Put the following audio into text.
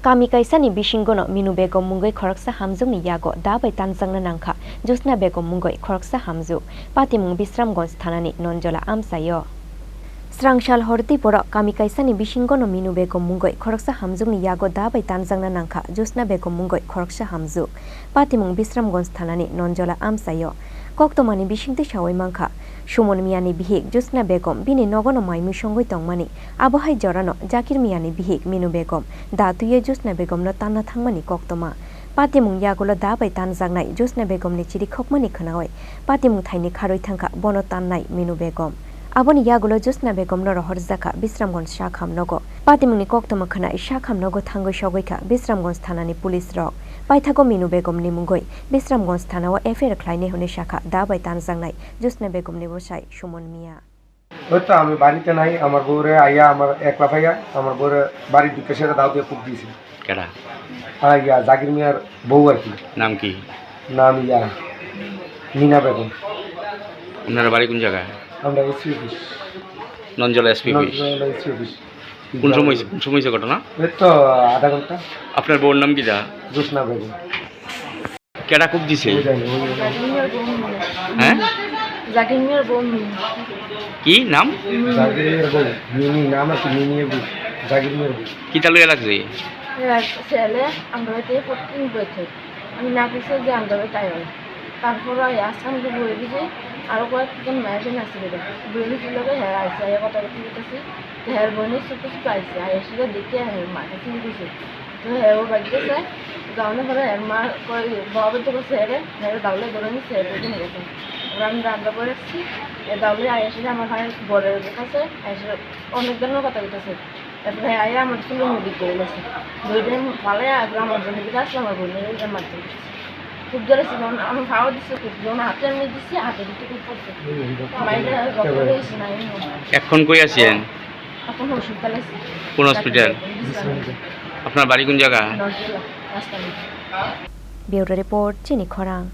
Kami kaisani bishingono minu Begam Mwngwi Khoroksa Hamjwk ni Yago dabai Tanjakna Nangkha Jushna Begam Mwngwi Khoroksa Hamjwk patimung Bisramganj thanani nonjola amsayo Srangshal Tripura Kami kaisani bishingono minu Begam Mwngwi Khoroksa Hamjwk ni Yago dabai Tanjakna Nangkha Jushna Begam Mwngwi Khoroksa Hamjwk patimung Bisramganj thanani nonjola amsayo Koktomani bishingte shawai mangkha Shumon miyani bihik Jushna Begam bini nogono maimu songoi tongmani abohai jorano Jakir miyani bihik minu Begam da tuye Jushna Begam no tanna thangmani koktoma patimung Yago dabai tanjaknai Jushna Begam ni chiri khokmani khanaoi patimung thaini kharoi thangkha bono tannai minu Begam aboni Yago Jushna Begam no horjaka Bisramganj shakham nogo patimung ni koktoma khana shakham nogo thangoi shogoikha Bisramganj thanani police rok paithago minu Begam ni Mwngwi Bisramganj thanao affair khlaine hone shakha dabai tanjaknai Jushna Begam ni bosai Shumon miya ওইতো আমি বাড়িতে নাই আমার বউরে আইয়া আমার একলা ভাইয়া আমার বউরে বাড়ির দিকে সেটা দাও দিয়ে পুক দিয়েছে কেডা ইয়া জাকির মিয়ার বউ আর কি নাম কি নাম ইয়া মিনা বেগম আপনার বাড়ি কোন জায়গায় আমরা এসপি অফিস নঞ্জলা এসপি অফিস এসপি অফিস কোন সময় ঘটনা এই তো আধা ঘন্টা আপনার বউর নাম কি দা জুশনা বেগম কেডা কুপ দিছে হ্যাঁ জাকির মিয়ার বউ কি নাম জাকির মিয়ার বউ মিনি নাম আছে মিনি বউ জাকির মিয়ার বউ কি তালুয়া লাগছে ছেলে আমরা প্রতিদিন বইতে আমি না কিছু যে আমরা তাই হয় তারপর আসামকে বলে দিয়েছে আরও কয়েকজন মেয়েজন আছে বইনি ছিল হ্যাঁ আসছে কথা কথা বলতেছি হ্যাঁ বোনের ছোট ছোট আসছে আর এসে দেখে হ্যাঁ মাকে চিনি দিয়েছে তো হ্যাঁ ও বাড়িতেছে গাউনে পরে হ্যাঁ মা বাবা তো করছে হ্যাঁ দাউলে ধরে নিচ্ছে বুঝে নিয়ে গেছে আমি রান্না করে এসেছি দাউলে এসে আমার ভাই বড়ের কাছে এসে অনেক ধরনের কথা বলতেছে তারপরে আয়া আমার সঙ্গে মুদি করে গেছে দুইদিন ভালো আমার বোনের দিকে আসলে আমার বোনের মারতে খুব জোরে ছিল আমার ভাও দিচ্ছে খুব জোর হাতে এমনি দিচ্ছে হাতে দিতে খুব পড়ছে মাইলে রক্ত হয়েছে না এখন কই আছেন এখন হসপিটালে কোন হসপিটাল আপনার বাড়ি কোন জায়গা Bureau Report Chini Khorang